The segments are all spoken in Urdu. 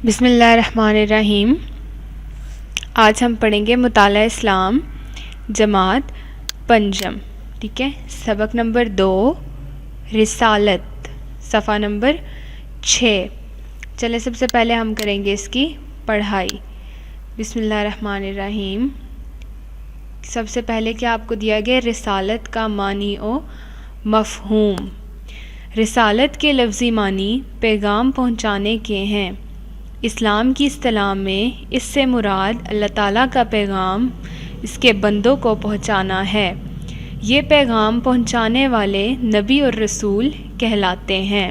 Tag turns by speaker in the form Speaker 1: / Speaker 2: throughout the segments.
Speaker 1: بسم اللہ الرحمن الرحیم۔ آج ہم پڑھیں گے مطالعہ اسلام جماعت پنجم، ٹھیک ہے۔ سبق نمبر 2 رسالت، صفحہ نمبر 6۔ چلے سب سے پہلے ہم کریں گے اس کی پڑھائی۔ بسم اللہ الرحمن الرحیم۔ سب سے پہلے کیا آپ کو دیا گیا رسالت کا معنی و مفہوم۔ رسالت کے لفظی معنی پیغام پہنچانے کے ہیں۔ اسلام کی اصطلاح میں اس سے مراد اللہ تعالیٰ کا پیغام اس کے بندوں کو پہنچانا ہے۔ یہ پیغام پہنچانے والے نبی اور رسول کہلاتے ہیں۔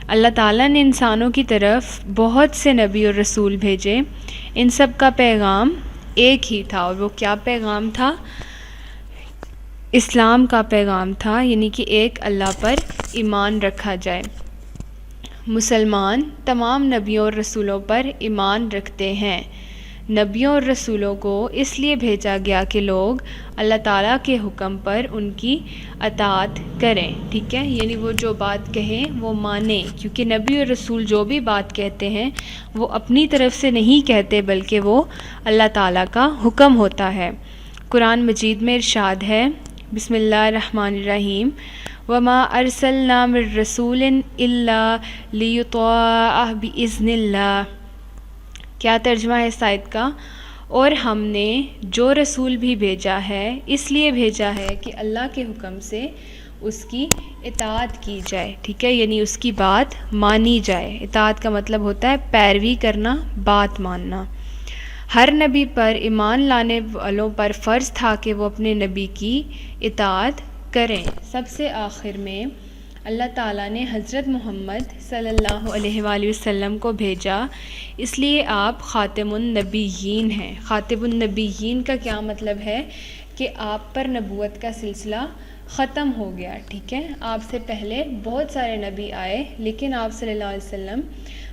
Speaker 1: اللہ تعالیٰ نے انسانوں کی طرف بہت سے نبی اور رسول بھیجے، ان سب کا پیغام ایک ہی تھا، اور وہ کیا پیغام تھا؟ اسلام کا پیغام تھا، یعنی کہ ایک اللہ پر ایمان رکھا جائے۔ مسلمان تمام نبیوں اور رسولوں پر ایمان رکھتے ہیں۔ نبیوں اور رسولوں کو اس لیے بھیجا گیا کہ لوگ اللہ تعالیٰ کے حکم پر ان کی اطاعت کریں، ٹھیک ہے، یعنی وہ جو بات کہیں وہ مانیں، کیونکہ نبی اور رسول جو بھی بات کہتے ہیں وہ اپنی طرف سے نہیں کہتے، بلکہ وہ اللہ تعالیٰ کا حکم ہوتا ہے۔ قرآن مجید میں ارشاد ہے، بسم اللہ الرحمن الرحیم، وما ارسلنا من رسول الا لیطاع باذن اللہ۔ کیا ترجمہ ہے اس آیت کا؟ اور ہم نے جو رسول بھی بھیجا ہے اس لیے بھیجا ہے کہ اللہ کے حکم سے اس کی اطاعت کی جائے، ٹھیک ہے، یعنی اس کی بات مانی جائے۔ اطاعت کا مطلب ہوتا ہے پیروی کرنا، بات ماننا۔ ہر نبی پر ایمان لانے والوں پر فرض تھا کہ وہ اپنے نبی کی اطاعت کریں۔ سب سے آخر میں اللہ تعالیٰ نے حضرت محمد صلی اللہ علیہ وآلہ وسلم کو بھیجا، اس لیے آپ خاتم النبیین ہیں۔ خاتم النبیین کا کیا مطلب ہے؟ کہ آپ پر نبوت کا سلسلہ ختم ہو گیا، ٹھیک ہے۔ آپ سے پہلے بہت سارے نبی آئے، لیکن آپ صلی اللہ علیہ وسلم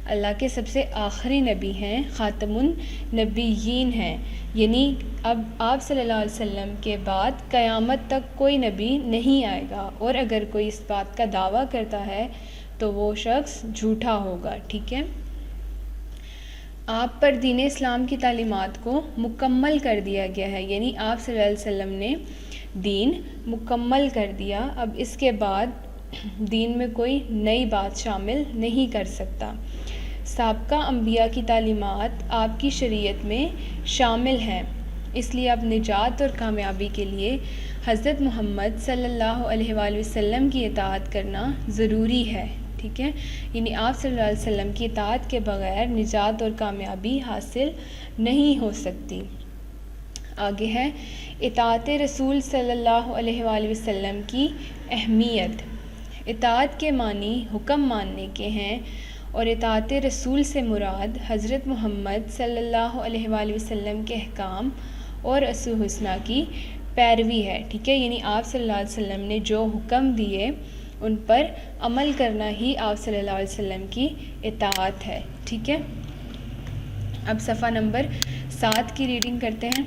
Speaker 1: اللہ کے سب سے آخری نبی ہیں، خاتم النبیین ہیں، یعنی اب آپ صلی اللہ علیہ وسلم کے بعد قیامت تک کوئی نبی نہیں آئے گا، اور اگر کوئی اس بات کا دعویٰ کرتا ہے تو وہ شخص جھوٹا ہوگا، ٹھیک ہے۔ آپ پر دین اسلام کی تعلیمات کو مکمل کر دیا گیا ہے، یعنی آپ صلی اللہ علیہ وسلم نے دین مکمل کر دیا، اب اس کے بعد دین میں کوئی نئی بات شامل نہیں کر سکتا۔ سابقہ انبیاء کی تعلیمات آپ کی شریعت میں شامل ہیں، اس لیے اب نجات اور کامیابی کے لیے حضرت محمد صلی اللہ علیہ وآلہ وسلم کی اطاعت کرنا ضروری ہے، ٹھیک ہے، یعنی آپ صلی اللہ علیہ وسلم کی اطاعت کے بغیر نجات اور کامیابی حاصل نہیں ہو سکتی۔ آگے ہے اطاعت رسول صلی اللہ علیہ وآلہ وسلم کی اہمیت۔ اطاعت کے معنی حکم ماننے کے ہیں، اور اطاعت رسول سے مراد حضرت محمد صلی اللہ علیہ وآلہ وسلم کے احکام اور اسوہ حسنہ کی پیروی ہے، ٹھیک ہے، یعنی آپ صلی اللہ علیہ وسلم نے جو حکم دیے ان پر عمل کرنا ہی آپ صلی اللہ علیہ وسلم کی اطاعت ہے، ٹھیک ہے۔ اب صفحہ نمبر 7 کی ریڈنگ کرتے ہیں۔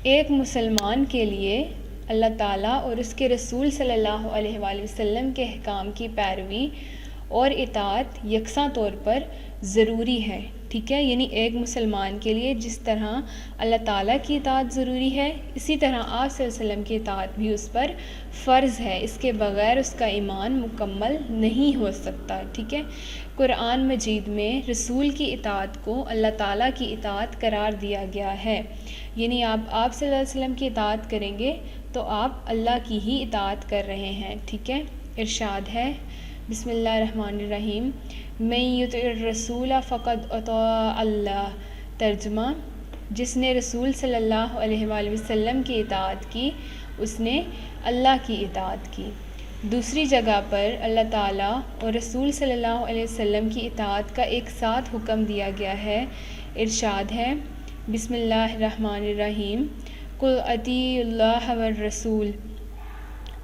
Speaker 1: ایک مسلمان کے لیے اللہ تعالیٰ اور اس کے رسول صلی اللہ علیہ وآلہ وسلم کے احکام کی پیروی اور اطاعت یکساں طور پر ضروری ہے، ٹھیک ہے، یعنی ایک مسلمان کے لیے جس طرح اللہ تعالیٰ کی اطاعت ضروری ہے، اسی طرح آپ صلی اللہ علیہ وسلم کی اطاعت بھی اس پر فرض ہے، اس کے بغیر اس کا ایمان مکمل نہیں ہو سکتا، ٹھیک ہے۔ قرآن مجید میں رسول کی اطاعت کو اللہ تعالیٰ کی اطاعت قرار دیا گیا ہے، یعنی آپ صلی اللہ علیہ وسلم کی اطاعت کریں گے تو آپ اللہ کی ہی اطاعت کر رہے ہیں، ٹھیک ہے۔ ارشاد ہے، بسم اللہ الرحمن الرحیم، من یطع الرسول فقد اطاع اللہ۔ ترجمہ، جس نے رسول صلی اللہ علیہ وآلہ وسلم کی اطاعت کی اس نے اللہ کی اطاعت کی۔ دوسری جگہ پر اللہ تعالیٰ اور رسول صلی اللہ علیہ وسلم کی اطاعت کا ایک ساتھ حکم دیا گیا ہے۔ ارشاد ہے، بسم اللہ الرحمن الرحیم، قل اطیعوا اللہ والرسول۔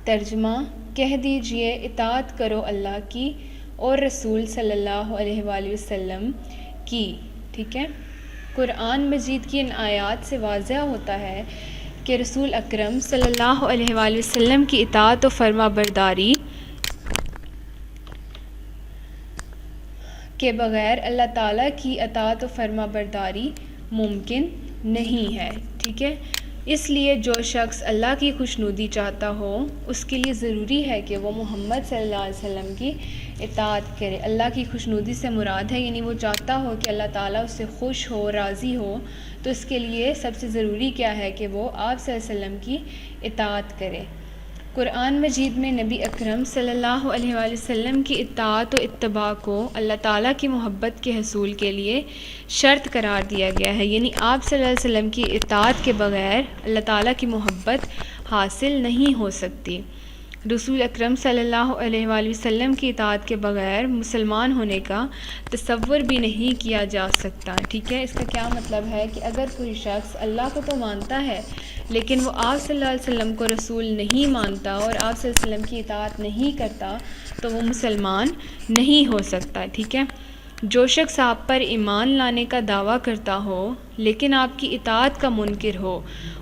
Speaker 1: ترجمہ، کہہ دیجئے اطاعت کرو اللہ کی اور رسول صلی اللہ علیہ وآلہ وسلم کی، ٹھیک ہے۔ قرآن مجید کی ان آیات سے واضح ہوتا ہے کہ رسول اکرم صلی اللہ علیہ وآلہ وسلم کی اطاعت و فرما برداری کے بغیر اللہ تعالیٰ کی اطاعت و فرما برداری ممکن نہیں ہے، ٹھیک ہے۔ اس لیے جو شخص اللہ کی خوشنودی چاہتا ہو اس کے لیے ضروری ہے کہ وہ محمد صلی اللہ علیہ وسلم کی اطاعت کرے۔ اللہ کی خوشنودی سے مراد ہے یعنی وہ چاہتا ہو کہ اللہ تعالیٰ اس سے خوش ہو، راضی ہو، تو اس کے لیے سب سے ضروری کیا ہے کہ وہ آپ صلی اللہ علیہ وسلم کی اطاعت کرے۔ قرآن مجید میں نبی اکرم صلی اللہ علیہ وآلہ وسلم کی اطاعت و اتباع کو اللہ تعالیٰ کی محبت کے حصول کے لیے شرط قرار دیا گیا ہے، یعنی آپ صلی اللہ علیہ وسلم کی اطاعت کے بغیر اللہ تعالیٰ کی محبت حاصل نہیں ہو سکتی۔ رسول اکرم صلی اللہ علیہ وآلہ وسلم کی اطاعت کے بغیر مسلمان ہونے کا تصور بھی نہیں کیا جا سکتا، ٹھیک ہے۔ اس کا کیا مطلب ہے کہ اگر کوئی شخص اللہ کو تو مانتا ہے لیکن وہ آپ صلی اللہ علیہ وسلم کو رسول نہیں مانتا اور آپ صلی اللہ علیہ وسلم کی اطاعت نہیں کرتا تو وہ مسلمان نہیں ہو سکتا، ٹھیک ہے۔ جو شخص آپ پر ایمان لانے کا دعویٰ کرتا ہو لیکن آپ کی اطاعت کا منکر ہو،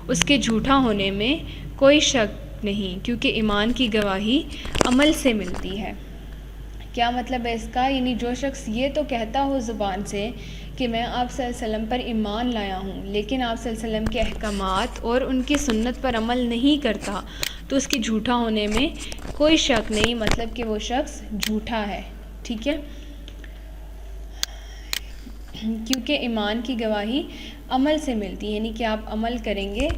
Speaker 1: اس کے جھوٹا ہونے میں کوئی شک نہیں، کیونکہ ایمان کی گواہی عمل سے ملتی ہے۔ کیا مطلب ہے اس کا؟ یعنی جو شخص یہ تو کہتا ہو زبان سے کہ میں آپ صلی اللہ علیہ وسلم پر ایمان لایا ہوں لیکن آپ صلی اللہ علیہ وسلم کے احکامات اور ان کی سنت پر عمل نہیں کرتا تو اس کے جھوٹا ہونے میں کوئی شک نہیں، مطلب کہ وہ شخص جھوٹا ہے، ٹھیک ہے، کیونکہ ایمان کی گواہی عمل سے ملتی ہے، یعنی کہ آپ عمل کریں گے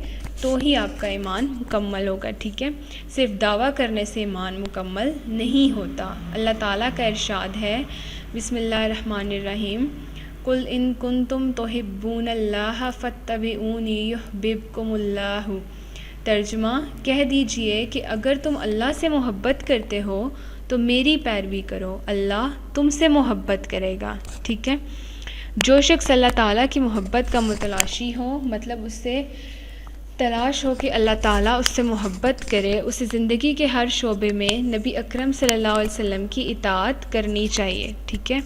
Speaker 1: تو ہی آپ کا ایمان مکمل ہوگا، ٹھیک ہے۔ صرف دعویٰ کرنے سے ایمان مکمل نہیں ہوتا۔ اللہ تعالیٰ کا ارشاد ہے، بسم اللہ الرحمن الرحیم، قُلْ إِن كُنتُمْ تُحِبُّونَ اللَّهَ فَاتَّبِعُونِي يُحْبِبْكُمُ اللَّهُ۔ ترجمہ، کہہ دیجئے کہ اگر تم اللہ سے محبت کرتے ہو تو میری پیروی کرو، اللہ تم سے محبت کرے گا، ٹھیک ہے۔ جو شخص اللہ تعالیٰ کی محبت کا متلاشی ہو، مطلب اس سے تلاش ہو کہ اللہ تعالیٰ اس سے محبت کرے، اسے زندگی کے ہر شعبے میں نبی اکرم صلی اللہ علیہ وسلم کی اطاعت کرنی چاہیے، ٹھیک ہے۔